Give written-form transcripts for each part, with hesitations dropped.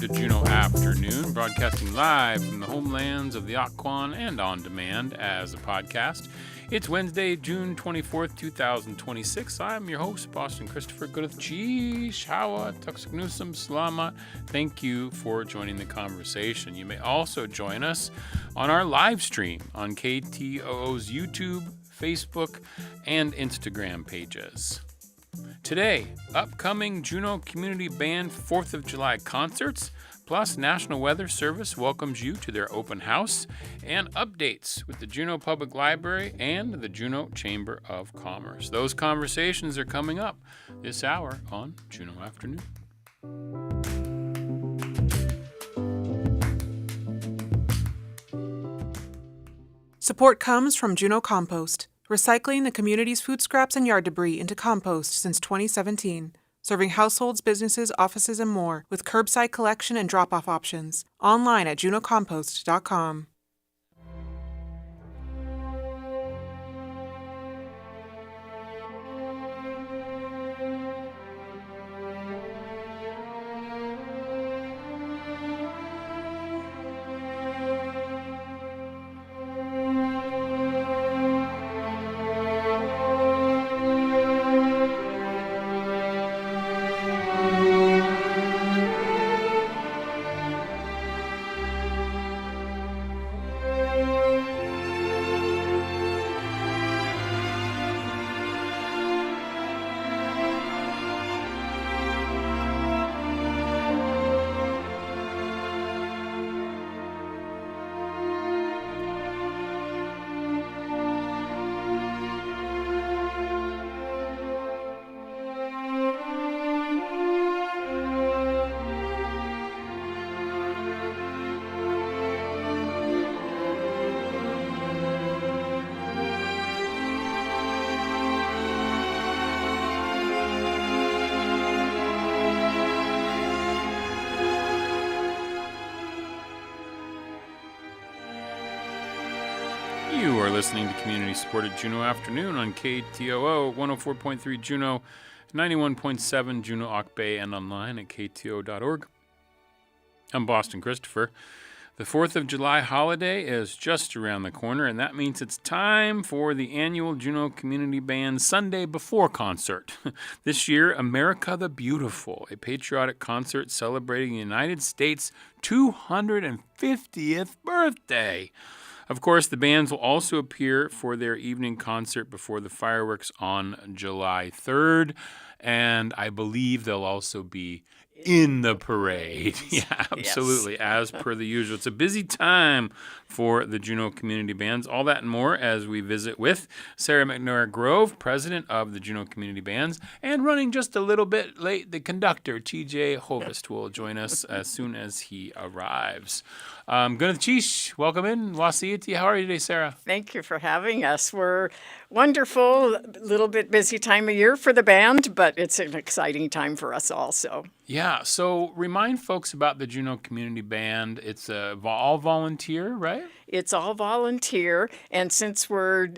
to Juneau Afternoon, broadcasting live from the homelands of the Occoquan and on demand as a podcast. It's Wednesday, June 24th, 2026. I'm your host, Boston Christopher. Good Cheesh, Hawa, Tuxagnusum, Salama. Thank you for joining the conversation. You may also join us on our live stream on KTOO's YouTube, Facebook, and Instagram pages. Today, upcoming Juneau Community Band 4th of July concerts, plus National Weather Service welcomes you to their open house, and updates with the Juneau Public Library and the Juneau Chamber of Commerce. Those conversations are coming up this hour on Juneau Afternoon. Support comes from Juneau Compost, recycling the community's food scraps and yard debris into compost since 2017, serving households, businesses, offices, and more with curbside collection and drop-off options. Online at junocompost.com. You are listening to community-supported Juneau Afternoon on KTOO, 104.3 Juneau, 91.7 Juneau Ock Bay, and online at ktoo.org. I'm Boston Christopher. The 4th of July holiday is just around the corner, and that means it's time for the annual Juneau Community Band Sunday Before concert. This year, America the Beautiful, a patriotic concert celebrating the United States' 250th birthday. Of course, the bands will also appear for their evening concert before the fireworks on July 3rd, and I believe they'll also be in the parade. Yeah, absolutely, yes. As per the usual. It's a busy time for the Juneau Community Bands. All that and more as we visit with Sarah McNair Grove, president of the Juneau Community Bands, and running just a little bit late, the conductor, TJ Hovest, will join us as soon as he arrives. Good Cheesh, welcome in. Wasiiti, how are you today, Sarah? Thank you for having us. We're wonderful, a little bit busy time of year for the band, but it's an exciting time for us also. Yeah, so remind folks about the Juneau Community Band. It's all volunteer, right? It's all volunteer, and since we're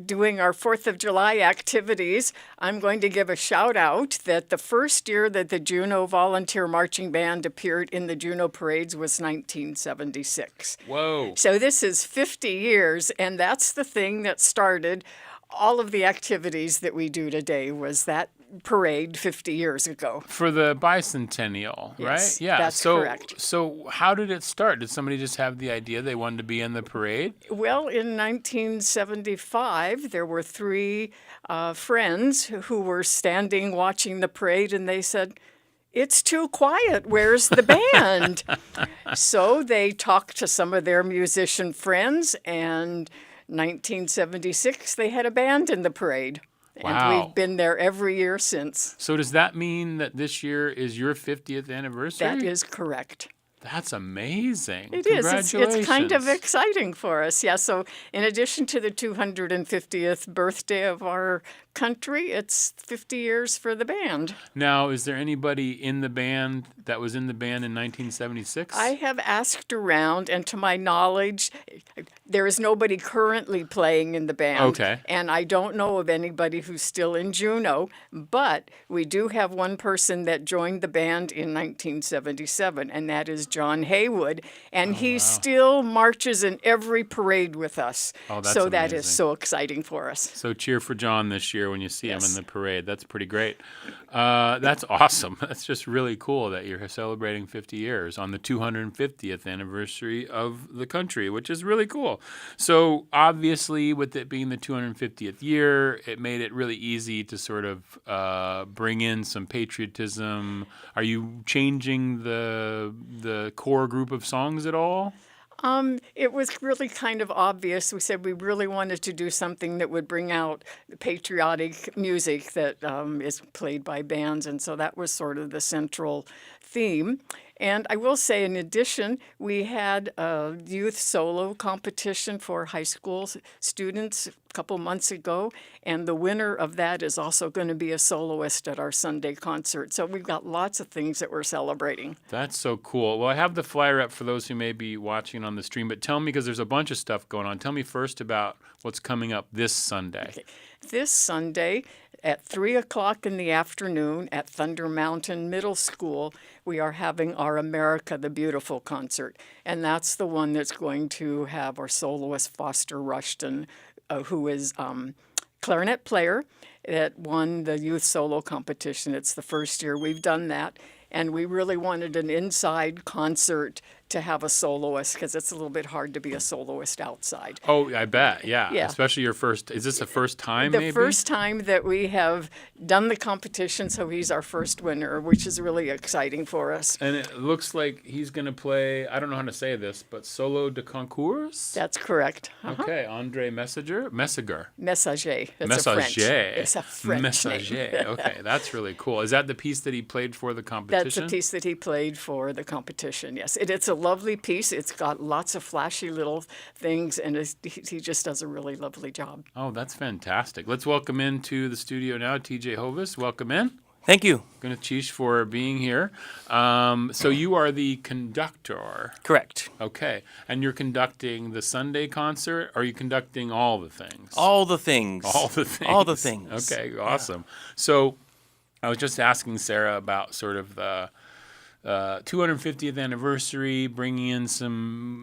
doing our 4th of July activities, I'm going to give a shout out that the first year that the Juneau Volunteer Marching Band appeared in the Juneau parades was 1976. Whoa. So this is 50 years, and that's the thing that started all of the activities that we do today was that parade 50 years ago. For the bicentennial, yes, right? Yeah, that's correct. So how did it start? Did somebody just have the idea they wanted to be in the parade? Well, in 1975, there were three friends who were standing watching the parade, and they said, "It's too quiet. Where's the band?" So they talked to some of their musician friends, and 1976, they had a band in the parade. And wow. We've been there every year since. So does that mean that this year is your 50th anniversary? That is correct. That's amazing. It is. It's kind of Congratulations. exciting for us. Yeah. So, in addition to the 250th birthday of our country, it's 50 years for the band. Now, is there anybody in the band that was in the band in 1976? I have asked around, and to my knowledge, there is nobody currently playing in the band. Okay. And I don't know of anybody who's still in Juneau, but we do have one person that joined the band in 1977, and that is John Haywood. And he still marches in every parade with us. Oh, that's so that is amazing. so exciting for us. So cheer for John this year when you see him Yes. in the parade. That's pretty great. That's awesome. That's just really cool that you're celebrating 50 years on the 250th anniversary of the country, which is really cool. So obviously, with it being the 250th year, it made it really easy to sort of bring in some patriotism. Are you changing the core group of songs at all? It was really kind of obvious. We said we really wanted to do something that would bring out patriotic music that is played by bands, and so that was sort of the central theme. And I will say, in addition, we had a youth solo competition for high school students a couple months ago, and the winner of that is also going to be a soloist at our Sunday concert. So we've got lots of things that we're celebrating. That's so cool. Well, I have the flyer up for those who may be watching on the stream, but tell me, because there's a bunch of stuff going on, tell me first about what's coming up this Sunday. Okay. This Sunday at 3 o'clock in the afternoon at Thunder Mountain Middle School, we are having our America the Beautiful concert. And that's the one that's going to have our soloist Foster Rushton, who is clarinet player that won the youth solo competition. It's the first year we've done that. And we really wanted an inside concert to have a soloist because it's a little bit hard to be a soloist outside. Oh, I bet. Yeah. Yeah. Especially your first. Is this the first time, The maybe? first time that we have done the competition, so he's our first winner, which is really exciting for us. And it looks like he's going to play, I don't know how to say this, but solo de concours? That's correct. Okay. Andre Messager? Messager. Messager. It's a French. It's a French Messager. name. Okay. That's really cool. Is that the piece that he played for the competition? That's the piece that he played for the competition, yes. It's a lovely piece. It's got lots of flashy little things, and he just does a really lovely job. Oh, that's fantastic. Let's welcome into the studio now TJ Hovis. Welcome in. Thank you. Gunachish for being here. So you are the conductor. Correct. Okay. And you're conducting the Sunday concert, or are you conducting all the things? All the things. All the things. All the things. Okay, awesome. So I was just asking Sarah about sort of the 250th anniversary, bringing in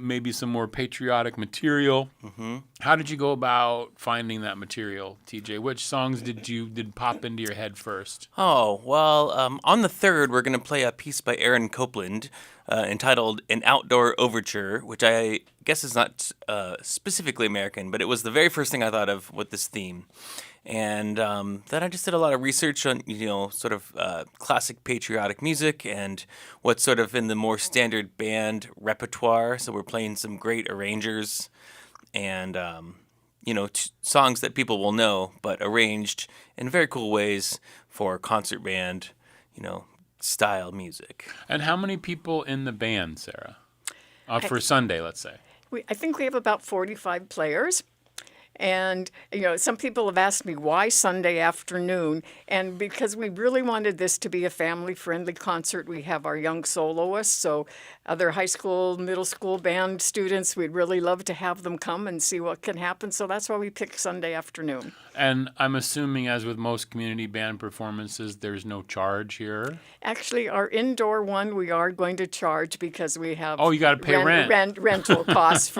maybe some more patriotic material. Mm-hmm. How did you go about finding that material, TJ? Which songs did pop into your head first? Oh, well, on the 3rd, we're going to play a piece by Aaron Copland entitled An Outdoor Overture, which I guess is not specifically American, but it was the very first thing I thought of with this theme. And then I just did a lot of research on, sort of classic patriotic music and what's sort of in the more standard band repertoire. So we're playing some great arrangers and, songs that people will know, but arranged in very cool ways for concert band, style music. And how many people in the band, Sarah? For Sunday, let's say. I think we have about 45 players. And, some people have asked me why Sunday afternoon. And because we really wanted this to be a family-friendly concert, we have our young soloists. So other high school, middle school band students, we'd really love to have them come and see what can happen. So that's why we picked Sunday afternoon. And I'm assuming, as with most community band performances, there's no charge here? Actually, our indoor one, we are going to charge because we have Oh, you got to pay rent. rental costs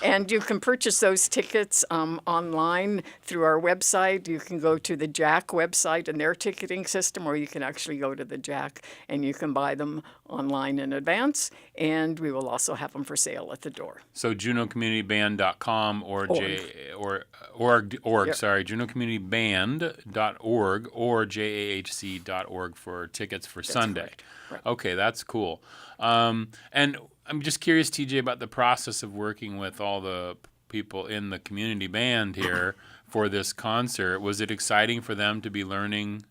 and you can purchase those tickets online through our website. You can go to the Jack website and their ticketing system, or you can actually go to the Jack and you can buy them online in advance, and we will also have them for sale at the door. So JuneauCommunityBand.com or JuneauCommunityBand.org or JAHC.org for tickets for Sunday. Correct. Right. Okay, that's cool. And I'm just curious, TJ, about the process of working with all the people in the community band here for this concert. Was it exciting for them to be learning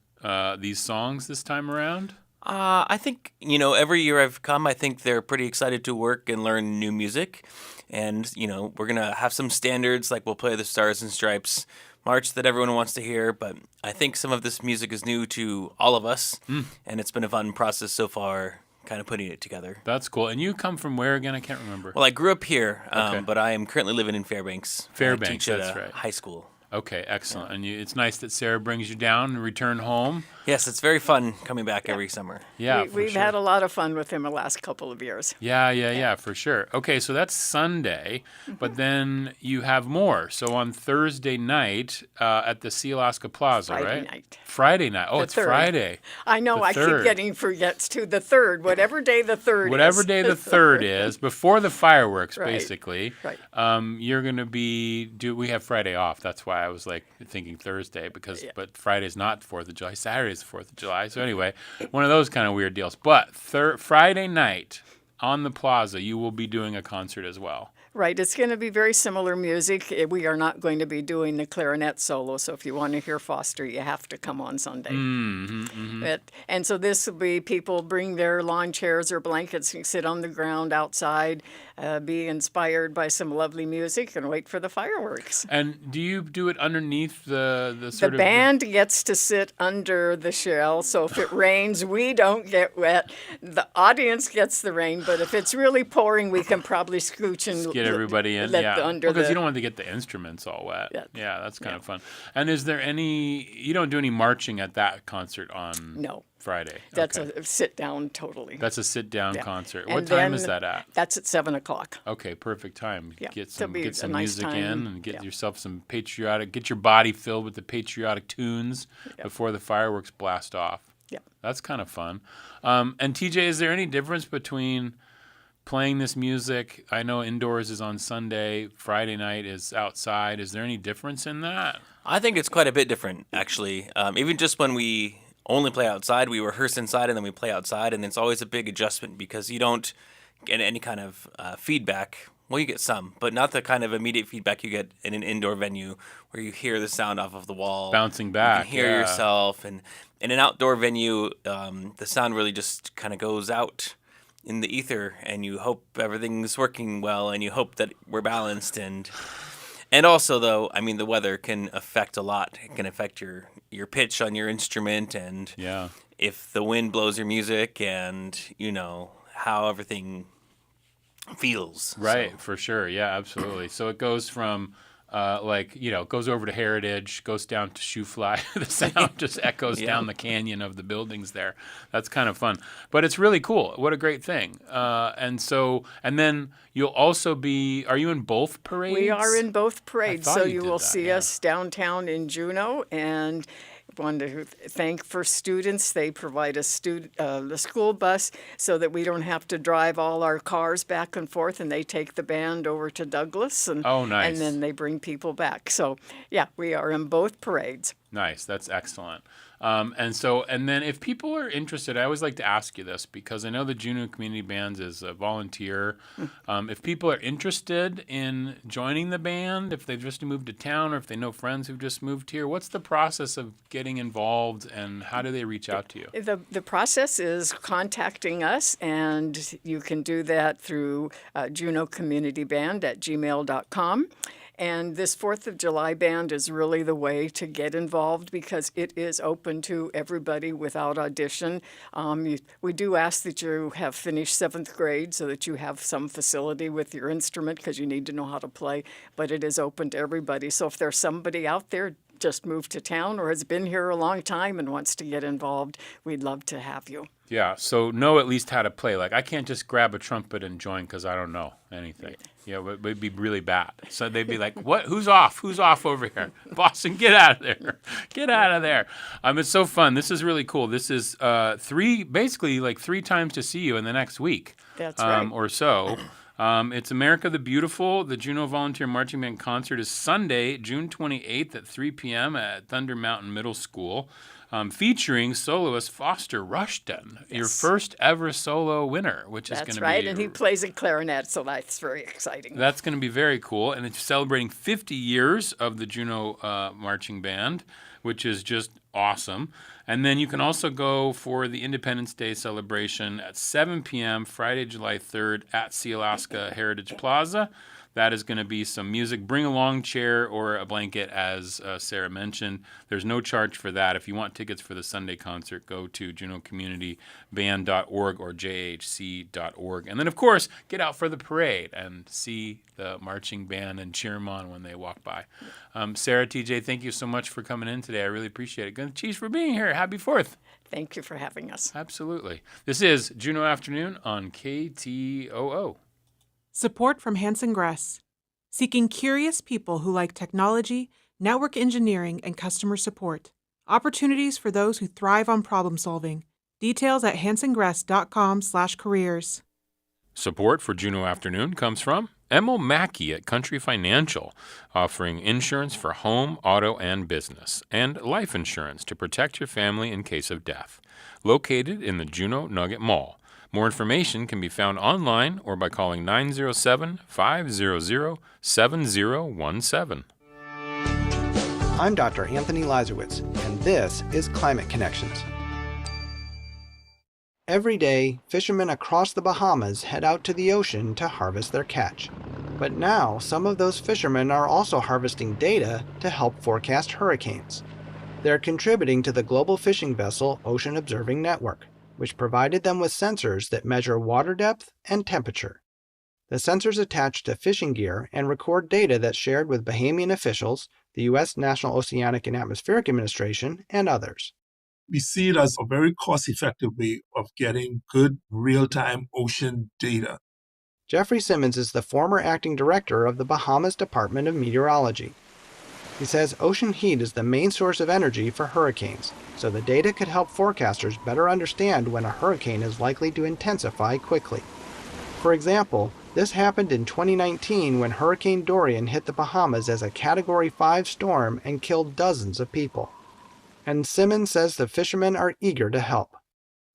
these songs this time around? I think, every year I've come, I think they're pretty excited to work and learn new music. And, we're going to have some standards, like we'll play the Stars and Stripes march that everyone wants to hear. But I think some of this music is new to all of us. And it's been a fun process so far, kind of putting it together. That's cool. And you come from where again? I can't remember. Well, I grew up here, Okay. but I am currently living in Fairbanks. Fairbanks, I teach at that's a right. high school. Okay, excellent. And it's nice that Sarah brings you down and return home. Yes, it's very fun coming back every summer. Yeah, We've had a lot of fun with him the last couple of years. Yeah, for sure. Okay, so that's Sunday, but then you have more. So on Thursday night at the Sealaska Plaza, Friday right? night. Friday night. Oh, The it's 3rd. Friday. I know, The I keep 3rd. getting forgets to the 3rd, whatever day the 3rd Whatever is. day the 3rd is, before the fireworks, Right, basically. right. You're going to we have Friday off. That's why I was like thinking Thursday, but Friday's not 4th of July. Saturday's 4th of July. So anyway, one of those kind of weird deals. But Friday night on the plaza, you will be doing a concert as well. Right, it's going to be very similar music. We are not going to be doing the clarinet solo, so if you want to hear Foster, you have to come on Sunday. And so this will be people bring their lawn chairs or blankets and sit on the ground outside, be inspired by some lovely music, and wait for the fireworks. And do you do it underneath the The sort of... band gets to sit under the shell, so if it rains, we don't get wet. The audience gets the rain, but if it's really pouring, we can probably scooch and Get everybody in, let yeah. the under Because the- you don't want to get the instruments all wet. Yeah. That's kind of fun. And is there you don't do any marching at that concert on No. Friday? That's Okay. a sit down totally. That's a sit-down Yeah. concert. And What time is then that at? That's at 7 o'clock. Okay, perfect time. Yeah, Get it'll be some a nice music time. in and get Yeah. yourself some get your body filled with the patriotic tunes before the fireworks blast off. Yeah. That's kind of fun. And TJ, is there any difference between playing this music? I know indoors is on Sunday, Friday night is outside. Is there any difference in that? I think it's quite a bit different, actually. Even just when we only play outside, we rehearse inside and then we play outside, and it's always a big adjustment because you don't get any kind of feedback. Well, you get some, but not the kind of immediate feedback you get in an indoor venue where you hear the sound off of the wall. Bouncing back, You can hear yeah. yourself. And in an outdoor venue, the sound really just kind of goes out in the ether, and you hope everything's working well, and you hope that we're balanced. And also, though, I mean, the weather can affect a lot. It can affect your pitch on your instrument, and Yeah. if the wind blows your music, and how everything feels. Right, So, for sure. Yeah, absolutely. So it goes from goes over to Heritage, goes down to Shoofly. The sound just echoes down the canyon of the buildings there. That's kind of fun. But it's really cool. What a great thing. And then you'll also be, are you in both parades? We are in both parades, thought so you you did will that, see yeah. us downtown in Juneau, and want to thank for students. They provide a school bus so that we don't have to drive all our cars back and forth, and they take the band over to Douglas, and Oh, nice. and then they bring people back. So yeah, we are in both parades. Nice. That's excellent. And then if people are interested, I always like to ask you this because I know the Juneau Community Bands is a volunteer. If people are interested in joining the band, if they've just moved to town or if they know friends who've just moved here, what's the process of getting involved and how do they reach out to you? The process is contacting us, and you can do that through juneaucommunityband@gmail.com. And this 4th of July band is really the way to get involved because it is open to everybody without audition. We do ask that you have finished 7th grade so that you have some facility with your instrument because you need to know how to play, but it is open to everybody. So if there's somebody out there just moved to town or has been here a long time and wants to get involved, we'd love to have you. Yeah, so know at least how to play. Like, I can't just grab a trumpet and join because I don't know anything. Yeah, it would be really bad. So they'd be like, "What? Who's off? Who's off over here? Boston, get out of there! Get out of there!" It's so fun. This is really cool. This is basically like 3 times to see you in the next week. That's right. Or so. It's America the Beautiful. The Juneau Volunteer Marching Band concert is Sunday, June 28th at 3 p.m. at Thunder Mountain Middle School, featuring soloist Foster Rushton, your first ever solo winner, which is going That's to right, be and he plays a clarinet, so that's very exciting. That's going to be very cool, and it's celebrating 50 years of the Juneau Marching Band, which is just awesome. And then you can also go for the Independence Day celebration at 7 p.m. Friday, July 3rd at Sealaska Heritage Plaza. That is going to be some music. Bring a long chair or a blanket, as Sarah mentioned. There's no charge for that. If you want tickets for the Sunday concert, go to JuneauCommunityBand.org or jhc.org. And then, of course, get out for the parade and see the marching band and cheer them on when they walk by. Sarah, TJ, thank you so much for coming in today. I really appreciate it. Good Chiefs for being here. Happy 4th. Thank you for having us. Absolutely. This is Juneau Afternoon on KTOO. Support from Hanson Gress, seeking curious people who like technology, network engineering, and customer support. Opportunities for those who thrive on problem solving. Details at hansongress.com/careers. Support for Juneau Afternoon comes from Emil Mackey at Country Financial, offering insurance for home, auto, and business, and life insurance to protect your family in case of death. Located in the Juneau Nugget Mall. More information can be found online or by calling 907-500-7017. I'm Dr. Anthony Lazarowitz, and this is Climate Connections. Every day, fishermen across the Bahamas head out to the ocean to harvest their catch. But now, some of those fishermen are also harvesting data to help forecast hurricanes. They're contributing to the global fishing vessel Ocean Observing Network, which provided them with sensors that measure water depth and temperature. The sensors attach to fishing gear and record data that's shared with Bahamian officials, the U.S. National Oceanic and Atmospheric Administration, and others. We see it as a very cost-effective way of getting good real-time ocean data. Jeffrey Simmons is the former acting director of the Bahamas Department of Meteorology. He says ocean heat is the main source of energy for hurricanes, so the data could help forecasters better understand when a hurricane is likely to intensify quickly. For example, this happened in 2019 when Hurricane Dorian hit the Bahamas as a Category 5 storm and killed dozens of people. And Simmons says the fishermen are eager to help.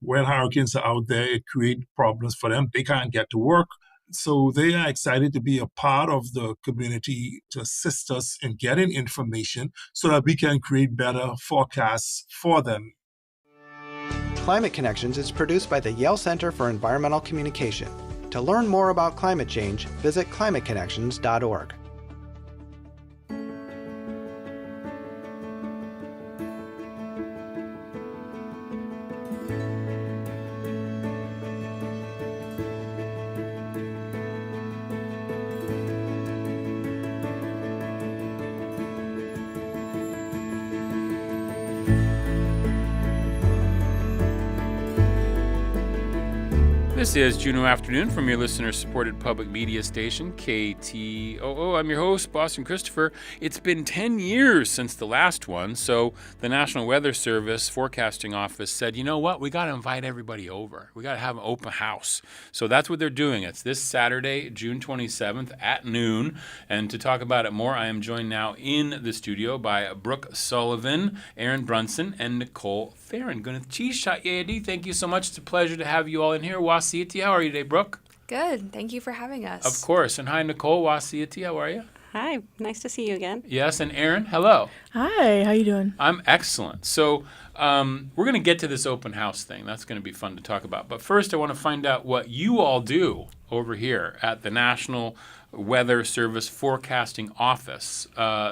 When hurricanes are out there, it creates problems for them. They can't get to work. So they are excited to be a part of the community to assist us in getting information so that we can create better forecasts for them. Climate Connections is produced by the Yale Center for Environmental Communication. To learn more about climate change, visit climateconnections.org. This is Juneau Afternoon from your listener-supported public media station, KTOO. I'm your host, Boston Christopher. It's been 10 years since the last one, so the National Weather Service Forecasting Office said, you know what, we got to invite everybody over. We got to have an open house. So that's what they're doing. It's this Saturday, June 27th at noon. And to talk about it more, I am joined now in the studio by Brooke Sullivan, Aaron Brunson, and Nicole Theron. Thank you so much. It's a pleasure to have you all in here. Wasiiti, how are you today, Brooke? Good. Thank you for having us. Of course. And hi, Nicole. Wasiiti, how are you? Hi. Nice to see you again. Yes. And Aaron, hello. Hi. How you doing? I'm excellent. So we're going to get to this open house thing. That's going to be fun to talk about. But first, I want to find out what you all do over here at the National Weather Service Forecasting Office.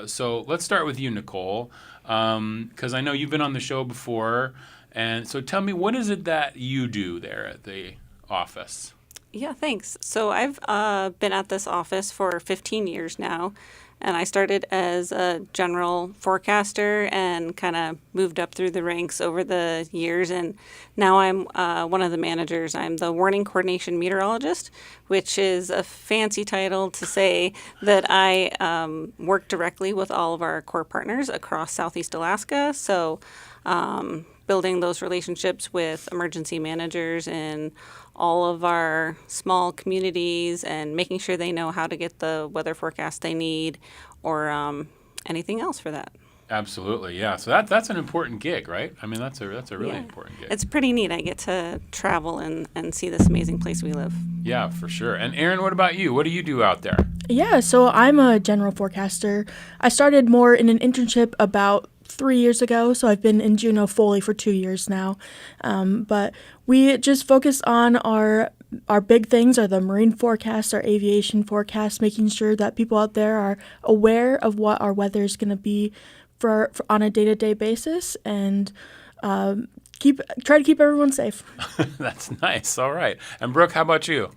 So let's start with you, Nicole, because I know you've been on the show before. And so tell me, what is it that you do there at the office? Yeah, thanks. So I've been at this office for 15 years now, and I started as a general forecaster and kind of moved up through the ranks over the years, and now I'm one of the managers. I'm the warning coordination meteorologist, which is a fancy title to say that I work directly with all of our core partners across Southeast Alaska. So building those relationships with emergency managers in all of our small communities and making sure they know how to get the weather forecast they need or anything else for that. Absolutely, yeah. So that's an important gig, right? I mean, that's a really important gig. It's pretty neat. I get to travel and see this amazing place we live. Yeah, for sure. And Aaron, what about you? What do you do out there? Yeah, so I'm a general forecaster. I started more in an internship about 3 years ago, so I've been in Juneau fully for 2 years now. But we just focus on our big things are the marine forecasts, our aviation forecasts, making sure that people out there are aware of what our weather is going to be for on a day-to-day basis, and try to keep everyone safe. That's nice. All right. And Brooke, how about you?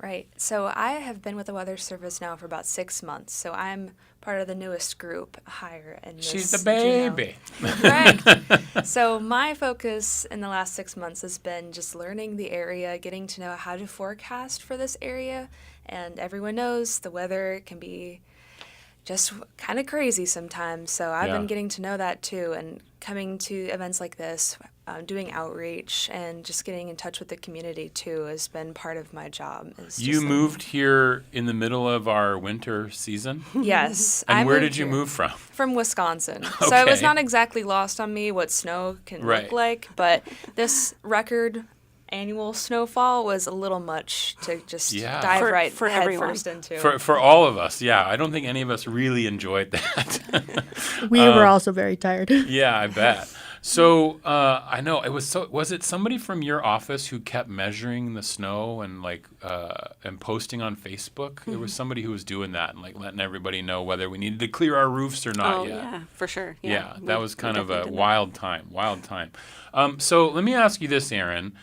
Right. So I have been with the Weather Service now for about 6 months. So I'm part of the newest group hire in this. She's the baby. Correct. So my focus in the last 6 months has been just learning the area, getting to know how to forecast for this area. And everyone knows the weather can be just kind of crazy sometimes. So I've been getting to know that too, and coming to events like this, doing outreach, and just getting in touch with the community too has been part of my job. You moved here in the middle of our winter season? Yes. And where did you move from? From Wisconsin. Okay. So it was not exactly lost on me what snow can look like, but this record annual snowfall was a little much to just dive right for head everyone. first into. For all of us, yeah. I don't think any of us really enjoyed that. We were also very tired. Yeah, I bet. So I know it was. Was it somebody from your office who kept measuring the snow and and posting on Facebook? There was somebody who was doing that and letting everybody know whether we needed to clear our roofs or not. Oh, yeah, for sure. Yeah, that was kind of a wild time. So let me ask you this, Aaron.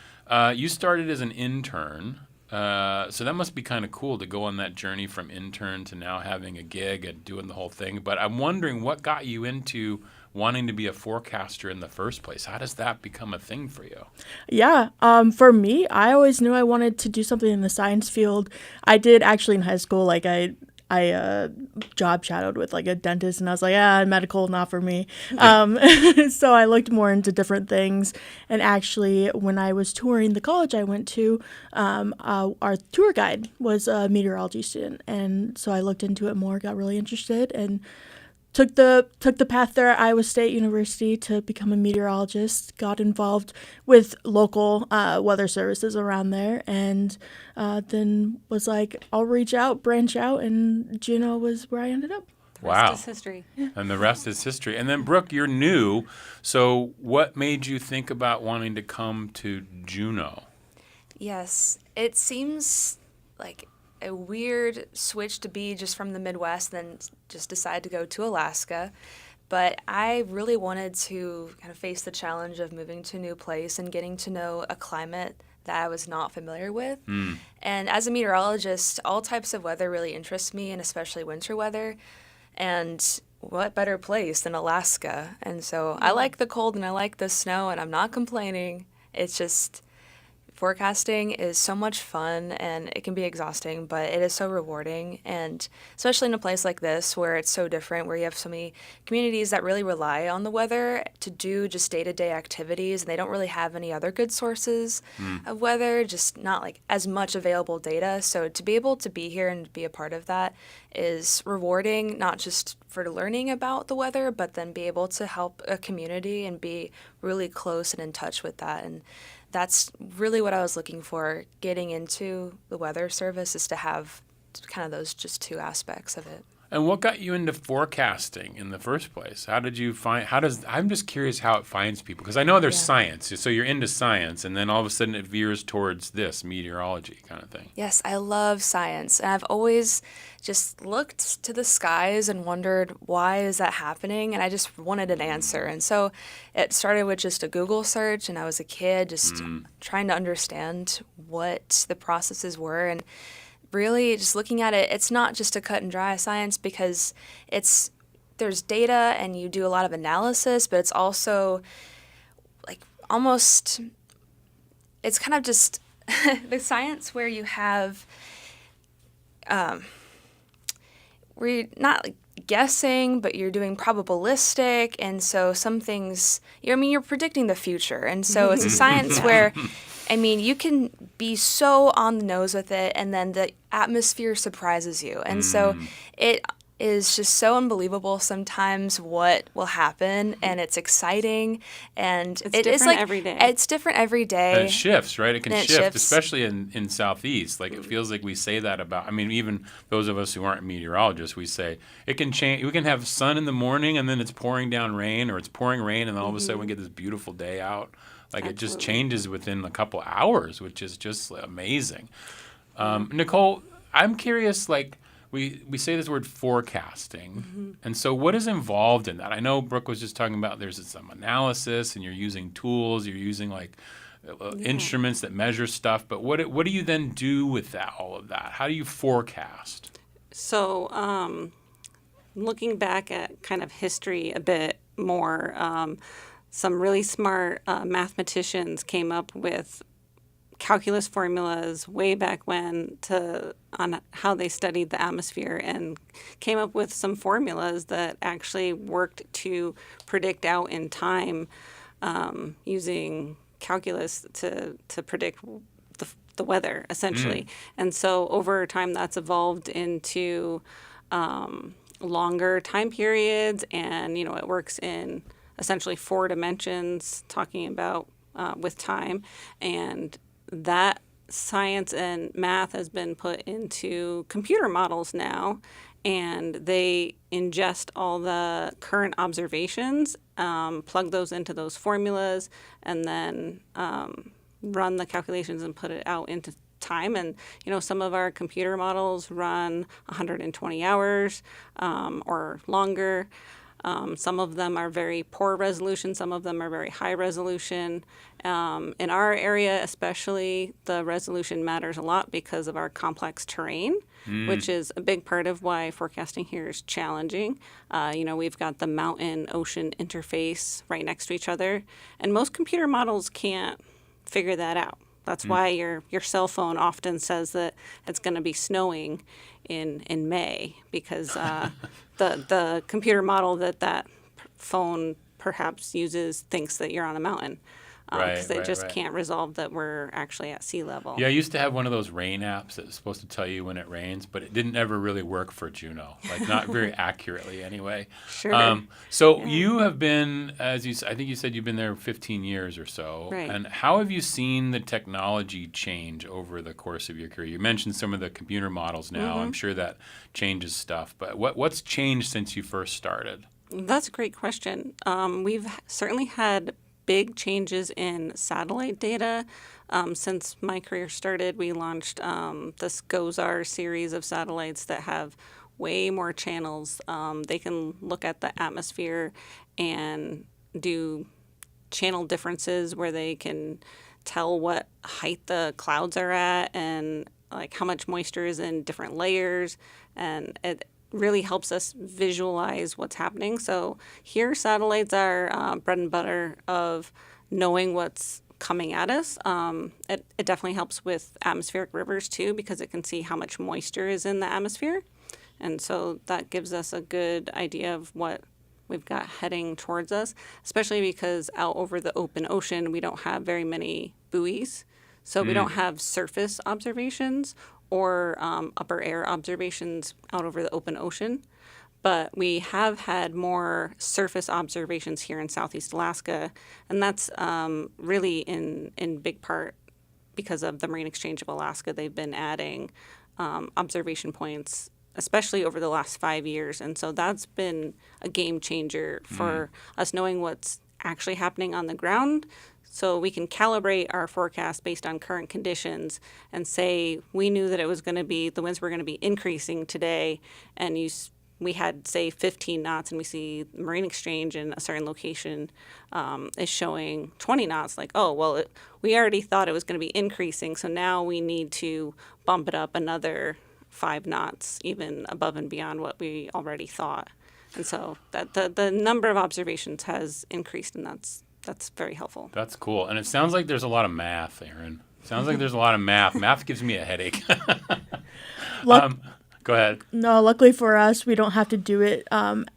You started as an intern. So that must be kind of cool to go on that journey from intern to now having a gig and doing the whole thing. But I'm wondering what got you into wanting to be a forecaster in the first place. How does that become a thing for you? Yeah, for me, I always knew I wanted to do something in the science field. I did actually in high school, I job shadowed with a dentist, and I was like, medical, not for me. So I looked more into different things. And actually, when I was touring the college I went to, our tour guide was a meteorology student. And so I looked into it more, got really interested, and took the path there at Iowa State University to become a meteorologist, got involved with local weather services around there, and then was like, I'll branch out, and Juneau was where I ended up. The rest is history. Yeah. And the rest is history. And then, Brooke, you're new, so what made you think about wanting to come to Juneau? Yes, it seems like a weird switch to be just from the Midwest, then just decide to go to Alaska. But I really wanted to kind of face the challenge of moving to a new place and getting to know a climate that I was not familiar with. And as a meteorologist, all types of weather really interest me, and especially winter weather. And what better place than Alaska? And so I like the cold and I like the snow, and I'm not complaining. It's just forecasting is so much fun, and it can be exhausting, but it is so rewarding. And especially in a place like this where it's so different, where you have so many communities that really rely on the weather to do just day-to-day activities, and they don't really have any other good sources of weather, just not as much available data. So to be able to be here and be a part of that is rewarding, not just for learning about the weather, but then be able to help a community and be really close and in touch with that. And that's really what I was looking for getting into the weather service, is to have kind of those just two aspects of it. And what got you into forecasting in the first place? I'm just curious how it finds people, because I know there's science. So you're into science, and then all of a sudden it veers towards this meteorology kind of thing. Yes, I love science, and I've always just looked to the skies and wondered, why is that happening? And I just wanted an answer. And so it started with just a Google search, and I was a kid just trying to understand what the processes were. And really just looking at it, it's not just a cut and dry science, because there's data and you do a lot of analysis, but it's also it's kind of just the science where you have where you're not guessing, but you're doing probabilistic, and so some things you're predicting the future, and so it's a science where you can be so on the nose with it, and then the atmosphere surprises you. And so it is just so unbelievable sometimes what will happen, and it's exciting, and It's it is different like every day. it's different every day. And it shifts, right? It can And it shift, shifts. especially in Southeast. Like it feels like we say that about. I mean, even those of us who aren't meteorologists, we say it can change. We can have sun in the morning, and then it's pouring down rain, or it's pouring rain, and then all of a sudden we get this beautiful day out. Like it just Absolutely. changes within a couple hours, which is just amazing. Nicole, I'm curious. Like we say this word forecasting, and so what is involved in that? I know Brooke was just talking about there's some analysis, and you're using tools, you're using like instruments that measure stuff. But what do you then do with that? All of that? How do you forecast? So, looking back at kind of history a bit more, some really smart mathematicians came up with calculus formulas way back when on how they studied the atmosphere, and came up with some formulas that actually worked to predict out in time using calculus to predict the weather, essentially. And so over time that's evolved into longer time periods, and it works in essentially 4 dimensions, talking about with time. And that science and math has been put into computer models now, and they ingest all the current observations, plug those into those formulas, and then run the calculations and put it out into time. And some of our computer models run 120 hours or longer. Some of them are very poor resolution. Some of them are very high resolution. In our area especially, the resolution matters a lot because of our complex terrain, which is a big part of why forecasting here is challenging. We've got the mountain-ocean interface right next to each other, and most computer models can't figure that out. That's why your cell phone often says that it's going to be snowing in May, because the computer model that phone perhaps uses thinks that you're on a mountain, because they just can't resolve that we're actually at sea level. Yeah, I used to have one of those rain apps that was supposed to tell you when it rains, but it didn't ever really work for Juneau, like not very accurately anyway. Sure. So you have been, I think you said you've been there 15 years or so. Right. And how have you seen the technology change over the course of your career? You mentioned some of the computer models now. I'm sure that changes stuff, but what's changed since you first started? That's a great question. We've certainly had big changes in satellite data. Since my career started, we launched this GOES-R series of satellites that have way more channels. They can look at the atmosphere and do channel differences where they can tell what height the clouds are at and like how much moisture is in different layers, and it really helps us visualize what's happening. So here, satellites are bread and butter of knowing what's coming at us. It definitely helps with atmospheric rivers too, because it can see how much moisture is in the atmosphere. And so that gives us a good idea of what we've got heading towards us, especially because out over the open ocean, we don't have very many buoys. So we don't have surface observations or upper air observations out over the open ocean. But we have had more surface observations here in Southeast Alaska, and that's really in big part because of the Marine Exchange of Alaska. They've been adding observation points, especially over the last 5 years, and so that's been a game changer for us knowing what's actually happening on the ground, so we can calibrate our forecast based on current conditions and say we knew that it was going to be, the winds were going to be increasing today, and we had, say, 15 knots, and we see the Marine Exchange in a certain location is showing 20 knots. Like, oh, well, we already thought it was going to be increasing, so now we need to bump it up another 5 knots, even above and beyond what we already thought. And so that the number of observations has increased, and that's very helpful. That's cool. And it sounds like there's a lot of math, Aaron. Sounds like there's a lot of math. Math gives me a headache. Go ahead. No, luckily for us, we don't have to do it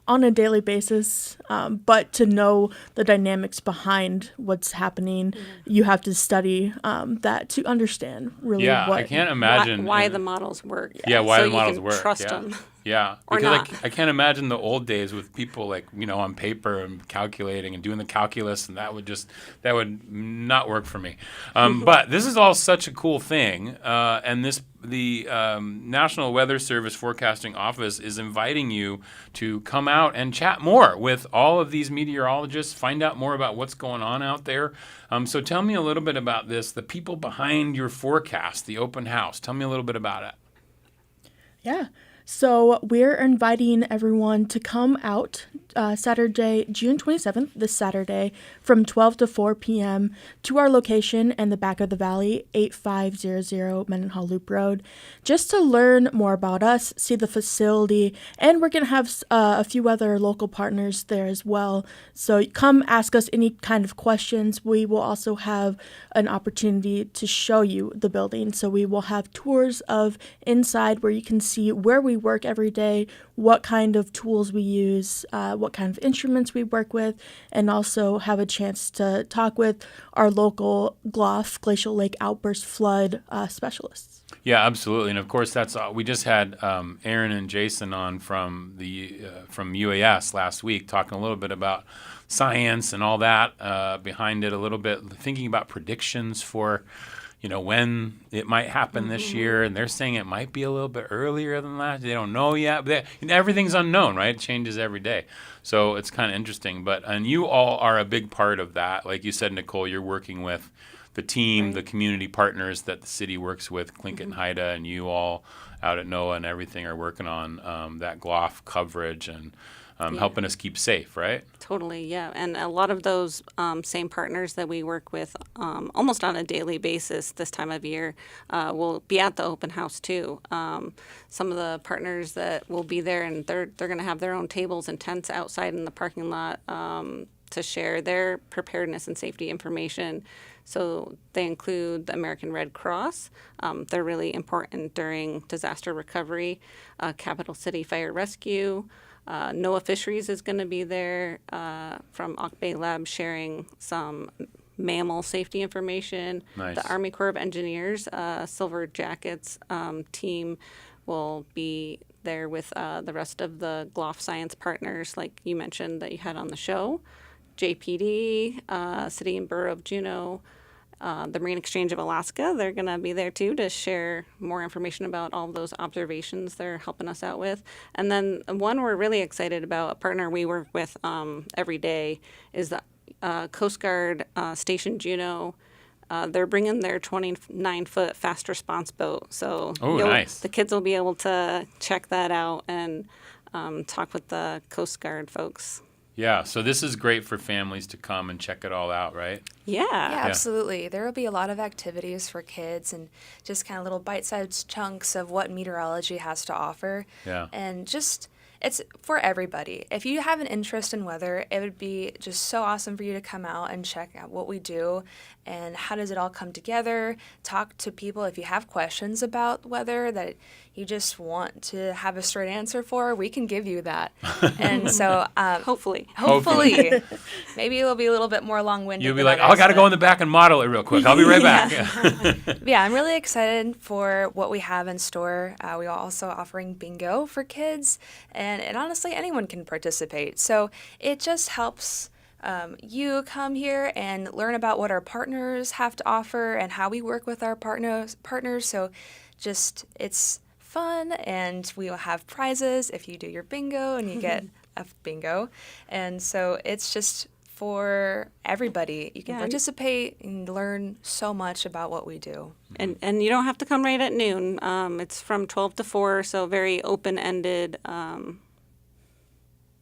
on a daily basis, but to know the dynamics behind what's happening, you have to study that to understand really Yeah, what. I can't imagine why the models work. Yeah, why so the models you can work. Trust yeah. them. Yeah, Or because not. I can't imagine the old days with people like, on paper and calculating and doing the calculus, and that would not work for me. But this is all such a cool thing, and the National Weather Service Forecasting Office is inviting you to come out and chat more with all of these meteorologists, find out more about what's going on out there. So tell me a little bit about this, the people behind your forecast, the open house. Tell me a little bit about it. Yeah. So we're inviting everyone to come out Saturday, June 27th, this Saturday, from 12 to 4 p.m. to our location in the back of the valley, 8500 Mendenhall Loop Road, just to learn more about us, see the facility, and we're going to have a few other local partners there as well. So come ask us any kind of questions. We will also have an opportunity to show you the building. So we will have tours of inside where you can see where we work every day, what kind of tools we use, what kind of instruments we work with, and also have a chance to talk with our local GLOF, Glacial Lake Outburst Flood specialists. Yeah, absolutely, and of course that's we just had Aaron and Jason on from UAS last week, talking a little bit about science and all that behind it a little bit, thinking about predictions for when it might happen this year, and they're saying it might be a little bit earlier than that. They don't know yet, but everything's unknown, right? It changes every day. So it's kind of interesting. And you all are a big part of that. Like you said, Nicole, you're working with the team, the community partners that the city works with, Tlingit and Haida, and you all out at NOAA and everything are working on that GLOF coverage and helping us keep safe, right? Totally, yeah. And a lot of those same partners that we work with almost on a daily basis this time of year will be at the open house too. Some of the partners that will be there, and they're going to have their own tables and tents outside in the parking lot to share their preparedness and safety information. So they include the American Red Cross. They're really important during disaster recovery, Capital City Fire Rescue. NOAA Fisheries is going to be there from Auk Bay Lab sharing some mammal safety information. Nice. The Army Corps of Engineers, Silver Jackets team will be there with the rest of the GLOF science partners, like you mentioned that you had on the show. JPD, City and Borough of Juneau, the Marine Exchange of Alaska, they're going to be there too to share more information about all those observations they're helping us out with. And then one we're really excited about, a partner we work with every day, is the Coast Guard Station Juneau. They're bringing their 29-foot fast response boat. So nice. The kids will be able to check that out and talk with the Coast Guard folks. Yeah, so this is great for families to come and check it all out, right? Yeah. Yeah, absolutely. There will be a lot of activities for kids and just kind of little bite-sized chunks of what meteorology has to offer. Yeah. And just, it's for everybody. If you have an interest in weather, it would be just so awesome for you to come out and check out what we do and how does it all come together. Talk to people if you have questions about weather that you just want to have a straight answer for, we can give you that. And so Hopefully. Maybe it'll be a little bit more long-winded. You'll be than like, others, I got to go in the back and model it real quick. I'll be right back. Yeah, I'm really excited for what we have in store. We are also offering bingo for kids, and honestly, anyone can participate. So it just helps you come here and learn about what our partners have to offer and how we work with our partners. So just, it's fun, and we will have prizes if you do your bingo and you get a bingo. And so it's just for everybody. You can participate and learn so much about what we do. And you don't have to come right at noon. It's from 12 to 4, so very open-ended.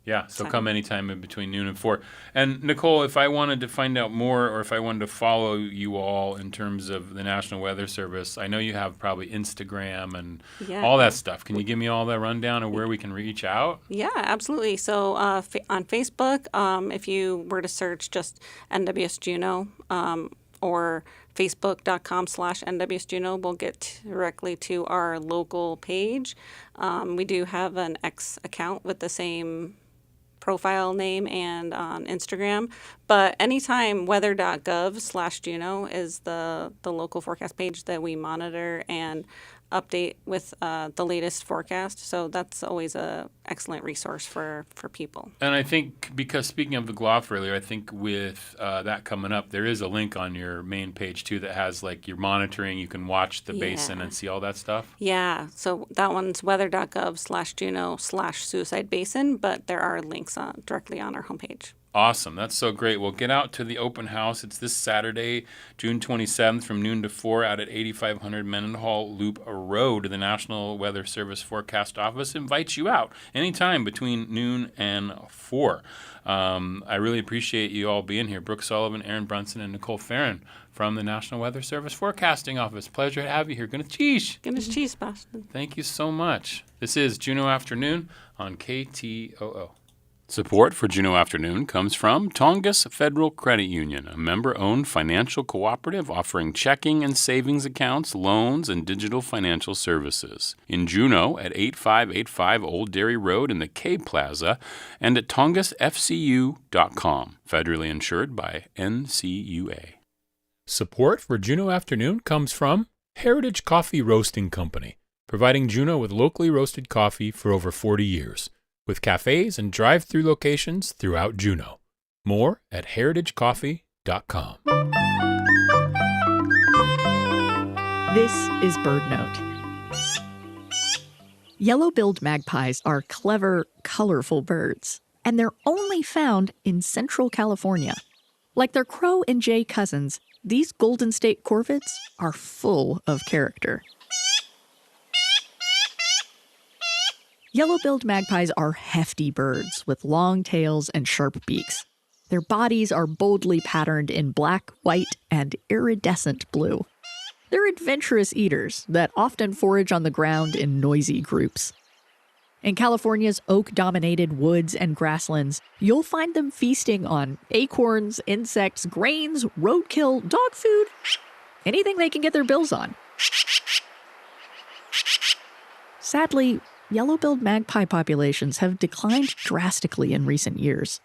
Yeah, so come anytime in between noon and 4. And Nicole, if I wanted to find out more or if I wanted to follow you all in terms of the National Weather Service, I know you have probably Instagram and all that stuff. Can you give me all the rundown of where we can reach out? Yeah, absolutely. So on Facebook, if you were to search just NWS Juneau or facebook.com/NWS Juneau, we'll get directly to our local page. We do have an X account with the same profile name and on Instagram. But anytime weather.gov/Juneau is the local forecast page that we monitor and update with the latest forecast. So that's always a excellent resource for people. And I think, because speaking of the GLOF earlier, I think with that coming up, there is a link on your main page too that has like your monitoring. You can watch the basin and see all that stuff. Yeah, so that one's weather.gov/Juneau/suicide basin, but there are links directly on our homepage. Awesome. That's so great. Well, get out to the open house. It's this Saturday, June 27th from noon to 4 out at 8500 Mendenhall Loop Road. The National Weather Service Forecast Office invites you out anytime between noon and 4. I really appreciate you all being here. Brooke Sullivan, Aaron Brunson, and Nicole Farron from the National Weather Service Forecasting Office. Pleasure to have you here. Goodness cheese. Goodness cheese, Boston. Thank you so much. This is Juneau Afternoon on KTOO. Support for Juneau Afternoon comes from Tongass Federal Credit Union, a member-owned financial cooperative offering checking and savings accounts, loans, and digital financial services. In Juneau at 8585 Old Dairy Road in the K Plaza and at tongassfcu.com. Federally insured by NCUA. Support for Juneau Afternoon comes from Heritage Coffee Roasting Company, providing Juneau with locally roasted coffee for over 40 years. With cafes and drive-through locations throughout Juneau. More at heritagecoffee.com. This is BirdNote. Yellow-billed magpies are clever, colorful birds, and they're only found in Central California. Like their crow and jay cousins, these Golden State corvids are full of character. Yellow-billed magpies are hefty birds with long tails and sharp beaks. Their bodies are boldly patterned in black, white, and iridescent blue. They're adventurous eaters that often forage on the ground in noisy groups. In California's oak-dominated woods and grasslands, you'll find them feasting on acorns, insects, grains, roadkill, dog food, anything they can get their bills on. Sadly, yellow-billed magpie populations have declined drastically in recent years.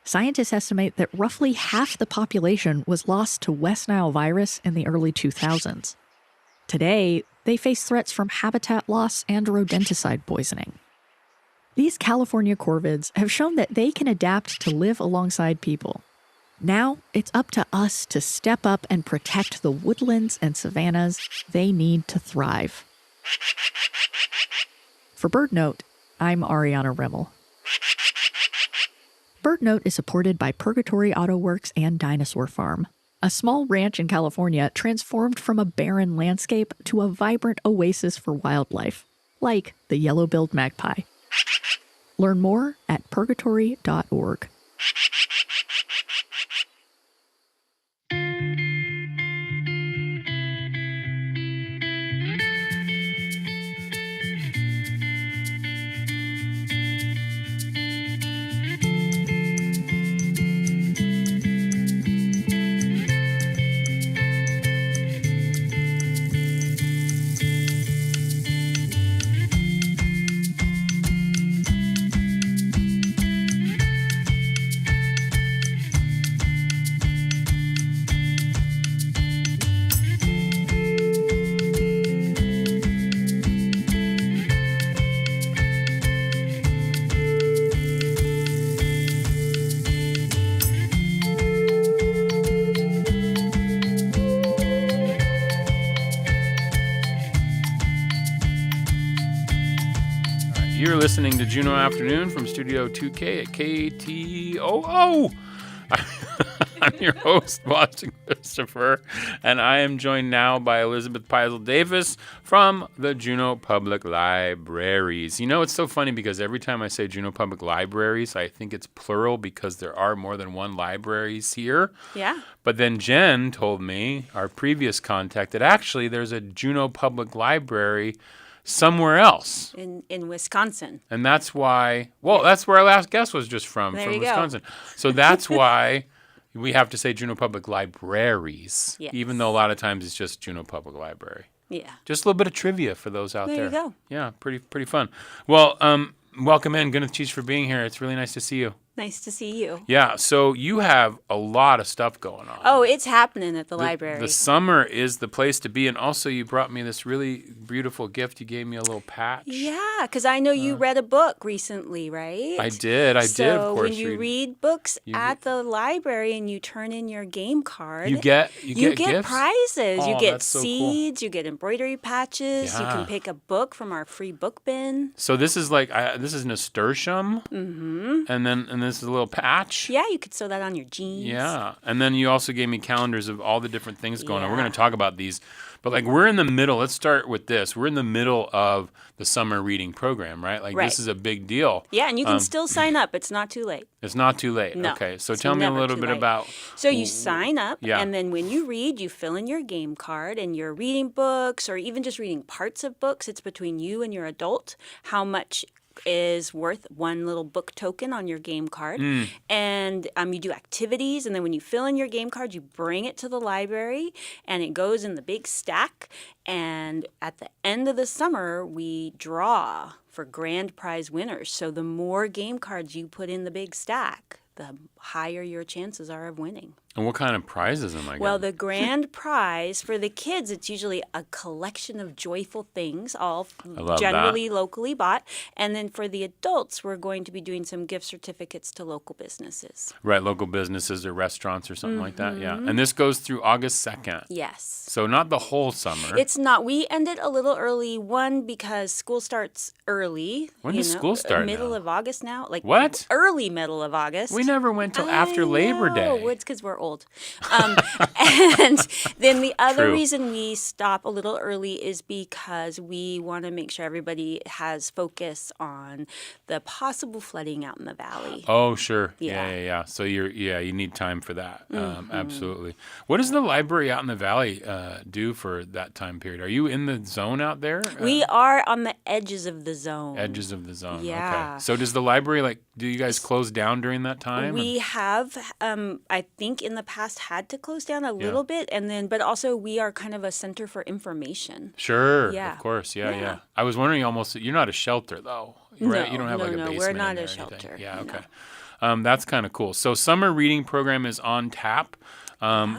Scientists estimate that roughly half the population was lost to West Nile virus in the early 2000s. Today, they face threats from habitat loss and rodenticide poisoning. These California corvids have shown that they can adapt to live alongside people. Now, it's up to us to step up and protect the woodlands and savannas they need to thrive. For BirdNote, I'm Ariana Rimmel. BirdNote is supported by Purgatory Auto Works and Dinosaur Farm, a small ranch in California transformed from a barren landscape to a vibrant oasis for wildlife, like the yellow-billed magpie. Learn more at purgatory.org. You're listening to Juneau Afternoon from Studio 2K at KTOO. I'm your host, Boston Christopher, and I am joined now by Elizabeth Peisel Davis from the Juneau Public Libraries. You know, it's so funny because every time I say Juneau Public Libraries, I think it's plural because there are more than one libraries here. Yeah. But then Jen told me, our previous contact, that actually there's a Juneau Public Library somewhere else. In Wisconsin. And that's why, well, that's where our last guest was just from Wisconsin. So that's why we have to say Juneau Public Libraries, yes. Even though a lot of times it's just Juneau Public Library. Yeah. Just a little bit of trivia for those out there. There you go. Yeah, pretty fun. Well, welcome in. Goodness cheese for being here. It's really nice to see you. Nice to see you. Yeah, so you have a lot of stuff going on. Oh, it's happening at the library. The summer is the place to be, and also you brought me this really beautiful gift. You gave me a little patch. Yeah, because I know you read a book recently, right? I did, of So course. when you read books at the library and you turn in your game card, you get get gifts? prizes. Oh, You get that's so cool. seeds. You get embroidery patches. You Yeah. can pick a book from our free book bin. So this is like this is nasturtium, and this is a little patch. Yeah, you could sew that on your jeans. Yeah, and then you also gave me calendars of all the different things going on. We're Yeah. going to talk about these, but like we're in the middle. Let's start with this. We're in the middle of the summer reading program, right? Like Right. this is a big deal. Yeah, and you can still sign up. It's not too late. It's not too late. No, Okay, so it's tell me a never little too bit late. about. So you sign up, Yeah. and then when you read, you fill in your game card, and you're reading books or even just reading parts of books. It's between you and your adult how much is worth one little book token on your game card. And you do activities, and then when you fill in your game card, you bring it to the library, and it goes in the big stack. And at the end of the summer, we draw for grand prize winners. So the more game cards you put in the big stack, the higher your chances are of winning. And what kind of prizes am I getting? Well, the grand prize for the kids, it's usually a collection of joyful things, all love generally locally bought. And then for the adults, we're going to be doing some gift certificates to local businesses. Right, local businesses or restaurants or something like that. Yeah, and this goes through August 2nd. Yes. So not the whole summer. It's not. We ended a little early, one, because school starts early. When does school start Middle now? of August now. Like What? Early middle of August. We never went till after Labor Day. Oh, it's because we're old. And then the other True. reason we stop a little early is because we want to make sure everybody has focus on the possible flooding out in the valley. Oh, sure. Yeah. Yeah. So you need time for that. Absolutely. What does the library out in the valley do for that time period? Are you in the zone out there? We are on the edges of the zone. Edges of the zone. Yeah. Okay. So does the library do you guys close down during that time? We have, I think, in the past had to close down a little bit, but also we are kind of a center for information. Sure. Yeah. Of course. Yeah. Yeah. I was wondering you're not a shelter though, right? No, You don't have no, like a no, basement. we're in not there a or anything. shelter, Yeah. no. Okay. That's kind of cool. So summer reading program is on tap.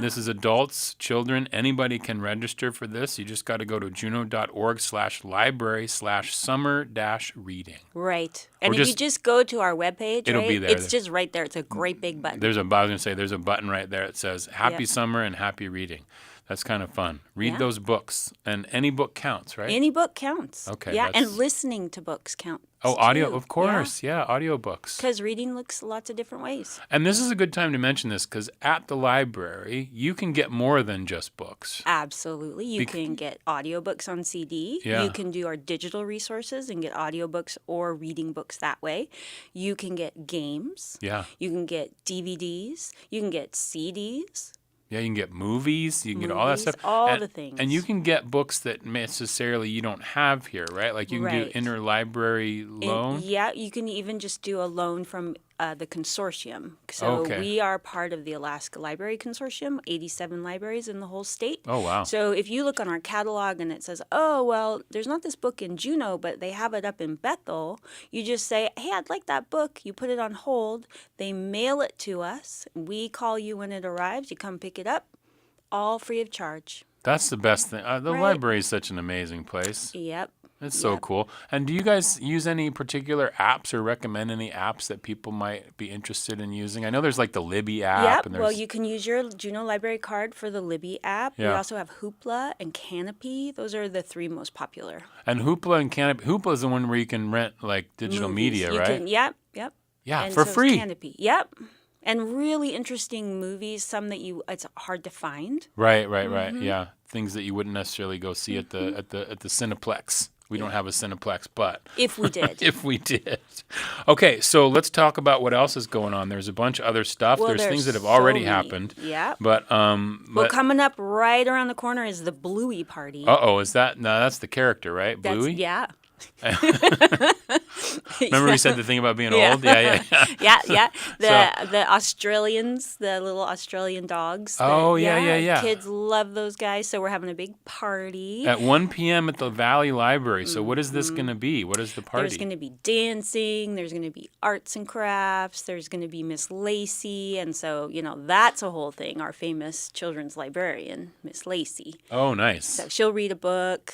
This is adults, children, anybody can register for this. You just got to go to juneau.org/library/summer-reading. Right. And Or if you just go to our webpage, It'll right, be there. it's just right there. It's a great big button. I was going to say, there's a button right there that says Happy Yep. Summer and Happy Reading. That's kind of fun. Read Yeah. those books. And any book counts, right? Any book counts. Okay, Yeah, that's- and listening to books counts. Oh, audio, too. of course. Yeah, audiobooks. Because reading looks lots of different ways. And this is a good time to mention this because at the library, you can get more than just books. Absolutely. You can get audiobooks on CD. Yeah. You can do our digital resources and get audiobooks or reading books that way. You can get games. Yeah. You can get DVDs. You can get CDs. Yeah, you can get movies. You can get all that stuff. All the things. And you can get books that necessarily you don't have here, right? Like you can Right. do interlibrary loan. Yeah, you can even just do a loan from the consortium. So Okay. we are part of the Alaska Library Consortium, 87 libraries in the whole state. Oh, wow. So if you look on our catalog and it says, oh, well, there's not this book in Juneau, but they have it up in Bethel, you just say, hey, I'd like that book. You put it on hold. They mail it to us. We call you when it arrives. You come pick it up, all free of charge. That's the best thing. The Right. library is such an amazing place. Yep. It's so cool. And do you guys use any particular apps or recommend any apps that people might be interested in using? I know there's like the Libby app. Yep. And Well, there's, you can use your Juneau Library card for the Libby app. We Yeah. also have Hoopla and Canopy. Those are the three most popular. and Hoopla and Canopy. Hoopla is the one where you can rent like digital Movies. media, You right? can, yep. Yeah, And for so is free. Canopy. Yep. And really interesting movies, some that it's hard to find. Right. Mm-hmm. Yeah, things that you wouldn't necessarily go see at the Cineplex. We don't have a Cineplex, but If we did. if we did. Okay, so let's talk about what else is going on. There's a bunch of other stuff. Well, there's things that have so already many. happened. Yep. But Well, coming up right around the corner is the Bluey party. is that no? That's the character, right? Bluey. Yeah. Remember we said the thing about being Yeah. old? Yeah. Yeah. The Australians, the little Australian dogs. Oh, yeah. Kids love those guys, so we're having a big party. At 1 p.m. at the Valley Library. So what is this going to be? What is the party? There's going to be dancing. There's going to be arts and crafts. There's going to be Miss Lacey. And so, that's a whole thing. Our famous children's librarian, Miss Lacey. Oh, nice. So she'll read a book.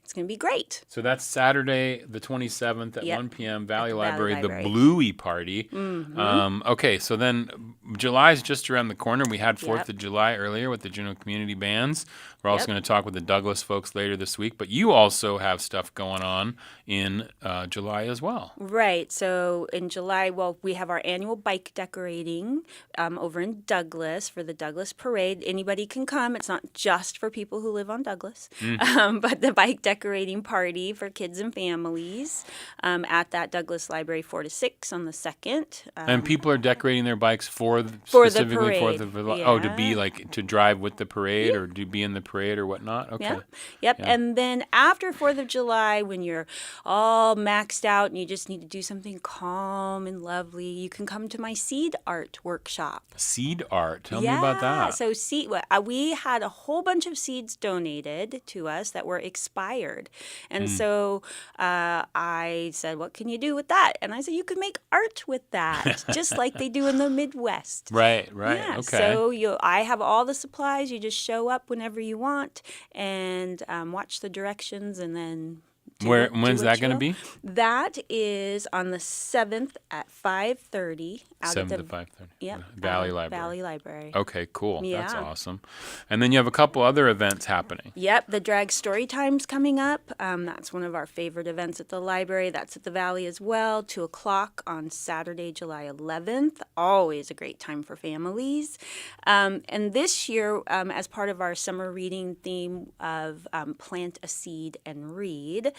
It's going to be great. So that's Saturday, the 27th at Yep. 1 p.m. Valley At the Library, Valley the Library. Bluey Party. Okay, so then July is just around the corner. We had 4th Yep. of July earlier with the Juneau Community Bands. We're also Yep. going to talk with the Douglas folks later this week. But you also have stuff going on in July as well. Right. So in July, we have our annual bike decorating over in Douglas for the Douglas Parade. Anybody can come. It's not just for people who live on Douglas, but the bike decorating party for kids and families at that Douglas Library 4 to 6 on the 2nd. And people are decorating their bikes For the specifically for parade. to be like to drive with the parade or to be in the parade or whatnot. Okay. Yep. Yeah. And then after 4th of July, when you're all maxed out and you just need to do something calm and lovely, you can come to my seed art workshop. Seed art. Tell me about that. So we had a whole bunch of seeds donated to us that were expired. And so I said, what can you do with that? And I said, you can make art with that, just like they do in the Midwest. Right. Yeah, Okay. so I have all the supplies. You just show up whenever you want and watch the directions and then When's that going to be? That is on the 7th at 5:30. 7 to 5:30. Yep. Valley Library. Valley Library. Okay, cool. That's Yeah. awesome. And then you have a couple other events happening. Yep, the Drag Story Time's coming up. That's one of our favorite events at the library. That's at the Valley as well, 2 o'clock on Saturday, July 11th. Always a great time for families. And this year, as part of our summer reading theme of Plant a Seed and Read,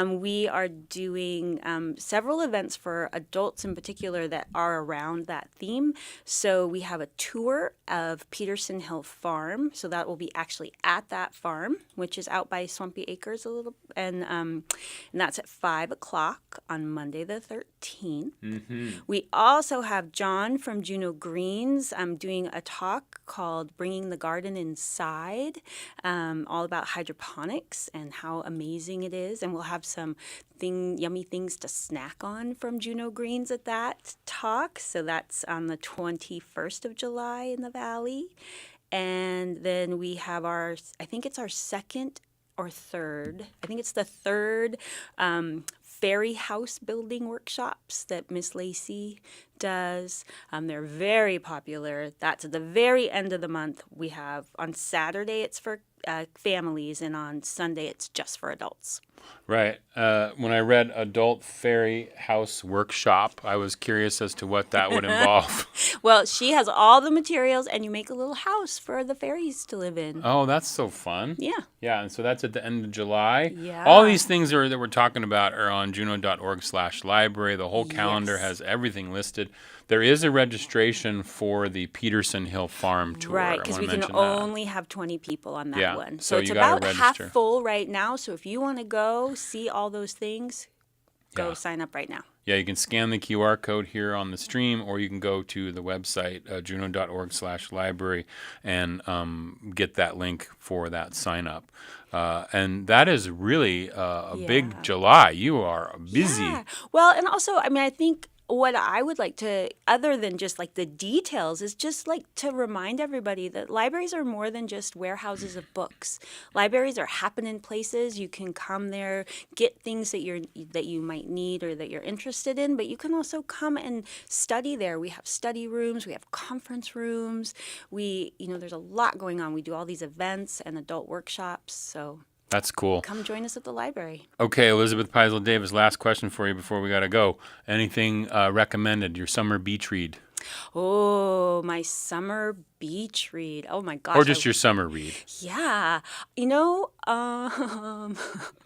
we are doing several events for adults in particular that are around that theme. So we have a tour of Peterson Hill Farm. So that will be actually at that farm, which is out by Swampy Acres a little, and that's at 5 o'clock on Monday the 13th. We also have John from Juneau Greens doing a talk called Bringing the Garden Inside, all about hydroponics and how amazing it is. And we'll have some yummy things to snack on from Juneau Greens at that talk. So that's on the 21st of July in the Valley. And then we have I think it's our second or third, I think it's the third fairy house building workshops that Miss Lacey does. They're very popular. That's at the very end of the month. We have on Saturday it's for families, and on Sunday it's just for adults. Right. When I read Adult Fairy House Workshop, I was curious as to what that would involve. Well, she has all the materials, and you make a little house for the fairies to live in. Oh, that's so fun. Yeah. Yeah, and so that's at the end of July. Yeah. All these things that we're talking about are on juneau.org/library. The whole calendar Yes. has everything listed. There is a registration for the Peterson Hill Farm tour. Right, I because wanna we can mention that. only have 20 people on that Yeah, one. so it's you gotta about half register. full right now. So if you want to go see all those things, go Yeah. sign up right now. Yeah, you can scan the QR code here on the stream, or you can go to the website, juneau.org/library, and get that link for that sign up. And that is really a big July. You are busy. Yeah. Well, and also, I think what I would like to, other than just like the details, is just like to remind everybody that libraries are more than just warehouses of books. Libraries are happening places. You can come there, get things that you might need or that you're interested in, but you can also come and study there. We have study rooms, we have conference rooms. There's a lot going on. We do all these events and adult workshops. So That's cool. come join us at the library. Okay, Elizabeth Peisel Davis, last question for you before we got to go. Anything recommended? Your summer beach read? Oh, my summer beach read. Oh my gosh. Or just your summer read? Yeah. Stumping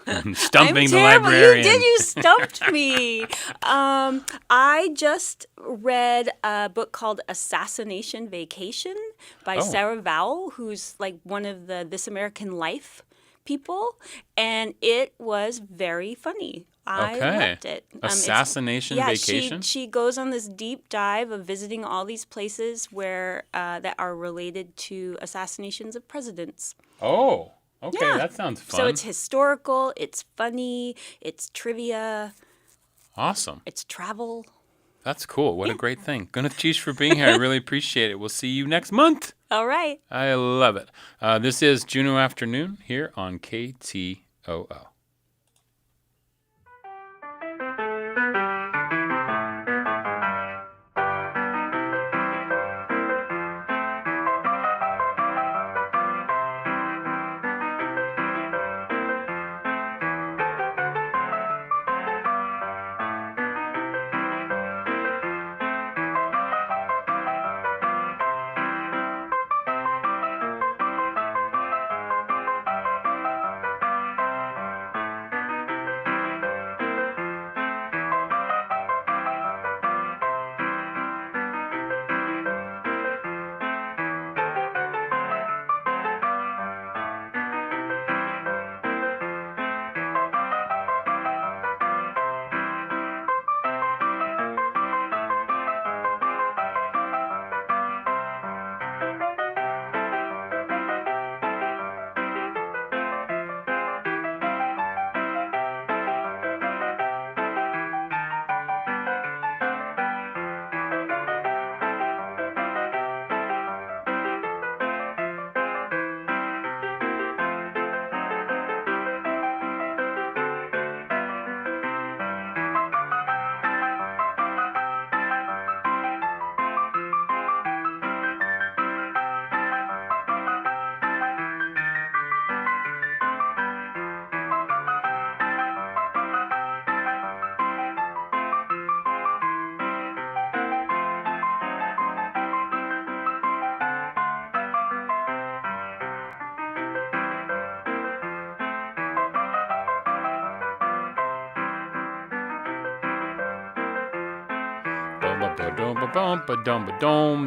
I'm the terrible. librarian. You stumped me. I just read a book called Assassination Vacation by Sarah Vowell, who's like one of the This American Life people, and it was very funny. I Okay. loved it. Assassination Vacation? She goes on this deep dive of visiting all these places where that are related to assassinations of presidents. Oh, okay. Yeah. That sounds fun. So it's historical, it's funny, it's trivia, awesome. it's travel. That's cool. What a great thing. Gwyneth Cheesh for being here. I really appreciate it. We'll see you next month. All right. I love it. This is Juneau Afternoon here on KTOO.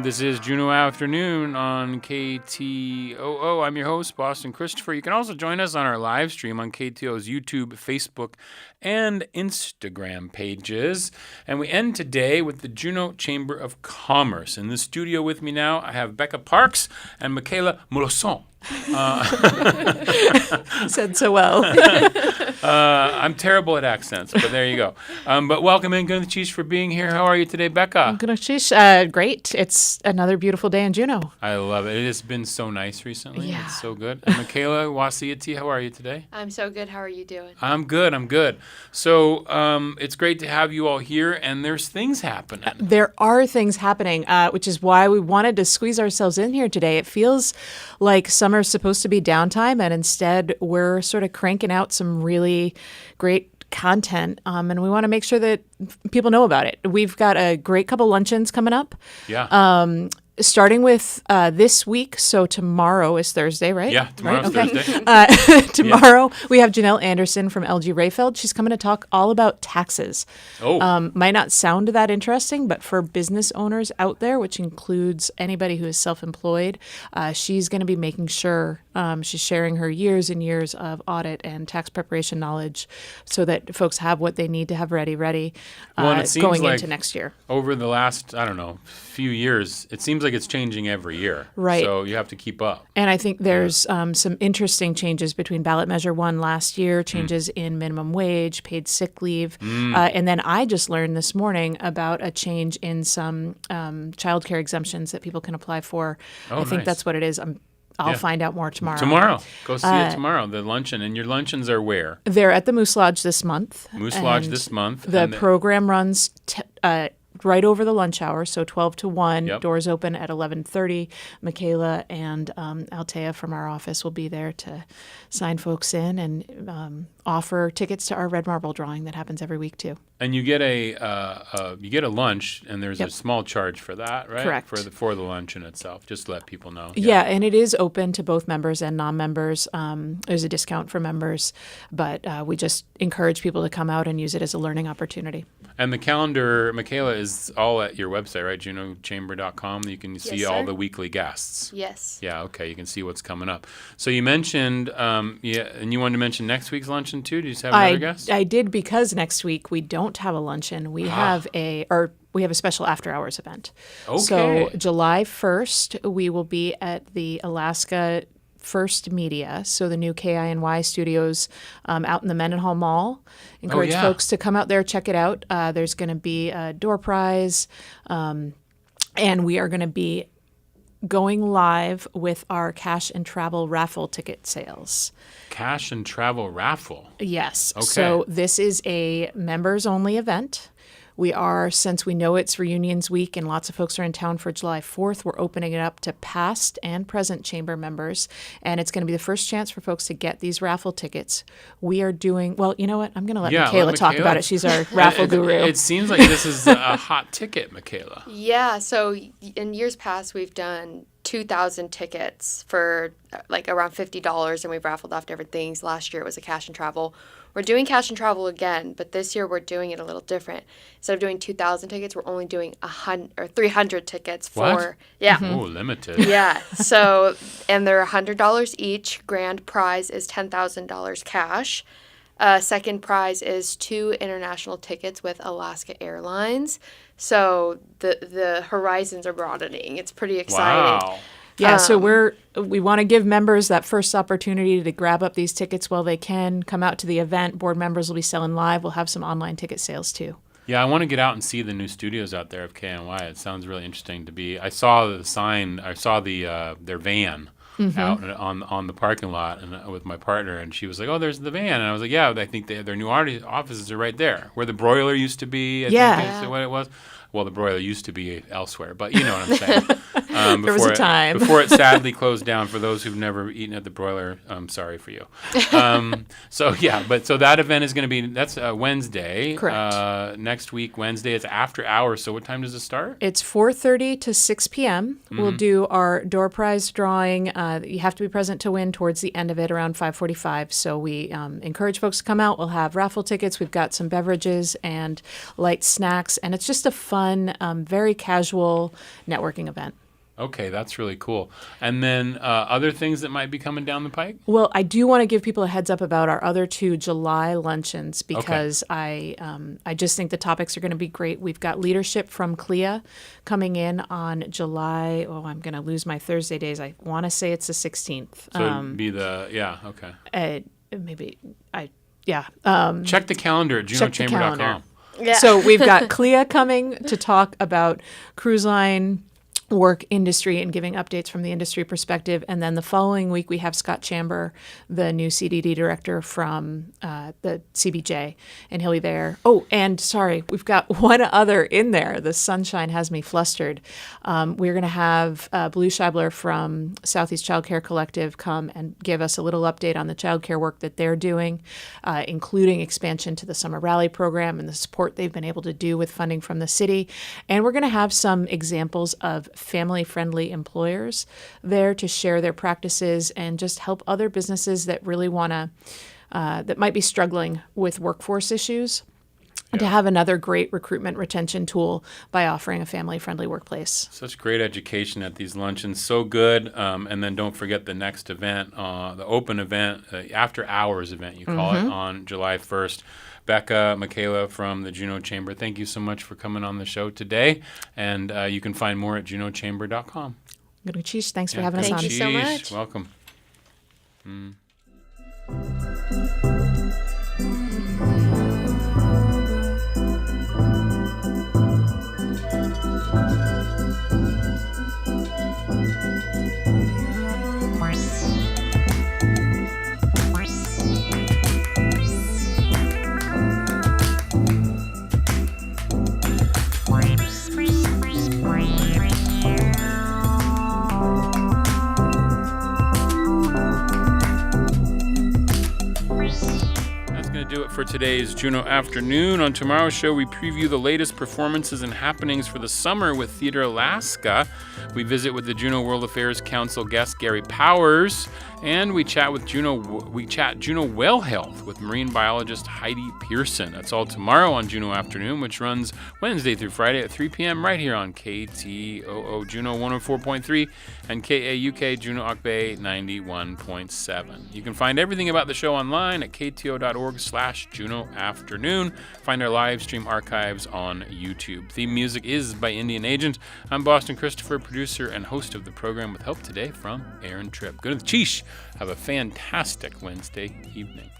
This is Juneau Afternoon on KTOO. I'm your host, Boston Christopher. You can also join us on our live stream on KTO's YouTube, Facebook, and Instagram pages. And we end today with the Juneau Chamber of Commerce. In the studio with me now, I have Becca Parks and Michaela Moulosson. Said so well. I'm terrible at accents, but there you go. But welcome in, Gwyneth Cheesh, for being here. How are you today, Becca? Gwyneth Cheesh, great. It's another beautiful day in Juneau. I love it. It has been so nice recently. Yeah. It's so good. And Michaela Wasiati, how are you today? I'm so good. How are you doing? I'm good. So it's great to have you all here, and there's things happening. There are things happening, which is why we wanted to squeeze ourselves in here today. It feels like summer's supposed to be downtime, and instead we're sort of cranking out some really great content, and we want to make sure that people know about it. We've got a great couple luncheons coming up. Yeah. Starting with this week, so tomorrow is Thursday, right? Yeah, tomorrow's Thursday. Tomorrow we have Janelle Anderson from LG Rayfeld. She's coming to talk all about taxes. Oh. Might not sound that interesting, but for business owners out there, which includes anybody who is self-employed, she's going to be making sure she's sharing her years and years of audit and tax preparation knowledge so that folks have what they need to have ready Well, it seems going like into next year. Over the last, few years, it seems like it's changing every year. Right. So you have to keep up. And I think there's some interesting changes between ballot measure 1 last year, changes in minimum wage, paid sick leave. And then I just learned this morning about a change in some childcare exemptions that people can apply for. Oh, I think nice. that's what it is. I'll find out more tomorrow. Tomorrow. Go see it tomorrow, the luncheon. And your luncheons are where? They're at the Moose Lodge this month. Moose Lodge this month. The program runs right over the lunch hour, so 12 to 1. Yep. Doors open at 11:30. Michaela and Altea from our office will be there to sign folks in and offer tickets to our Red Marble drawing that happens every week too. And you get a lunch, and there's a small charge for that, right? Correct. For the luncheon itself, just to let people know. Yeah, and it is open to both members and non-members. There's a discount for members, but we just encourage people to come out and use it as a learning opportunity. And the calendar, Michaela, is all at your website, right? JuneauChamber.com. You can see Yes, all sir. the weekly guests. Yes. Yeah, okay. You can see what's coming up. So you mentioned, and you wanted to mention next week's luncheon too? Did you just have another guest? I did, because next week we don't have a luncheon. We have a special after hours event. Okay. So July 1st, we will be at the Alaska First Media, so the new KINY studios out in the Mendenhall Mall. Encourage yeah. folks to come out there, check it out. There's going to be a door prize, and we are going to be going live with our cash and travel raffle ticket sales. Cash and travel raffle. Yes. Okay. So this is a members only event. We are, since we know it's reunions week and lots of folks are in town for July 4th, we're opening it up to past and present chamber members. And it's going to be the first chance for folks to get these raffle tickets. We are doing, well, you know what? I'm going to let Michaela talk about it. She's our raffle guru. It seems like this is a hot ticket, Michaela. Yeah, so in years past, we've done 2,000 tickets for like around $50, and we've raffled off different things. Last year it was a cash and travel. We're doing cash and travel again, but this year we're doing it a little different. Instead of doing 2,000 tickets, we're only doing 300 tickets for What? yeah. Oh, limited. Yeah. So, and they're $100 each. Grand prize is $10,000 cash. Second prize is 2 international tickets with Alaska Airlines. So the horizons are broadening. It's pretty exciting. Wow. Yeah, so we want to give members that first opportunity to grab up these tickets while they can. Come out to the event. Board members will be selling live. We'll have some online ticket sales too. Yeah, I want to get out and see the new studios out there of KNY. It sounds really interesting to be. I saw the sign. I saw their van out on the parking lot and with my partner, and she was like, "Oh, there's the van," and I was like, "Yeah, I think their new offices are right there where the broiler used to be." I think is what it was. Well, the broiler used to be elsewhere, but you know what I'm saying. There was a time. Before it sadly closed down. For those who've never eaten at the broiler, I'm sorry for you. So that event is going to be, that's Wednesday. Correct. Next week, Wednesday, it's after hours. So what time does it start? It's 4:30 to 6 p.m. We'll do our door prize drawing. You have to be present to win towards the end of it, around 5:45. So we encourage folks to come out. We'll have raffle tickets. We've got some beverages and light snacks, and it's just a fun, very casual networking event. Okay, that's really cool. And then other things that might be coming down the pike? Well, I do want to give people a heads up about our other 2 July luncheons because I just think the topics are going to be great. We've got leadership from CLIA coming in on July. Oh, I'm going to lose my Thursday days. I want to say it's the 16th. So it'd be check the calendar at JuneauChamber.com. Yeah. So we've got CLIA coming to talk about cruise line work industry and giving updates from the industry perspective. And then the following week, we have Scott Chamber, the new CDD director from the CBJ, and he'll be there. Oh, and sorry, we've got one other in there. The sunshine has me flustered. We're going to have Blue Scheibler from Southeast Child Care Collective come and give us a little update on the child care work that they're doing, including expansion to the Summer Rally program and the support they've been able to do with funding from the city. And we're going to have some examples of family-friendly employers there to share their practices and just help other businesses that really want to, that might be struggling with workforce issues, to have another great recruitment retention tool by offering a family-friendly workplace. Such great education at these luncheons. So good. And then don't forget the next event, the open event, after hours event, you call it, on July 1st. Becca, Michaela from the Juneau Chamber, thank you so much for coming on the show today. And you can find more at JuneauChamber.com. Cheese, thanks for having us on. Thank you so much. Welcome. Do it for today's Juneau Afternoon. On tomorrow's show, we preview the latest performances and happenings for the summer with Theater Alaska. We visit with the Juneau World Affairs Council guest Gary Powers, and we chat Juneau whale health with marine biologist Heidi Pearson. That's all tomorrow on Juneau Afternoon, which runs Wednesday through Friday at 3 p.m. right here on KTOO Juneau 104.3 and KAUK Juneau Akbay 91.7. You can find everything about the show online at kto.org/Juneau Afternoon. Find our live stream archives on YouTube. Theme music is by Indian Agent. I'm Boston Christopher, producer and host of the program, with help today from Aaron Tripp. Go to the Cheesh. Have a fantastic Wednesday evening.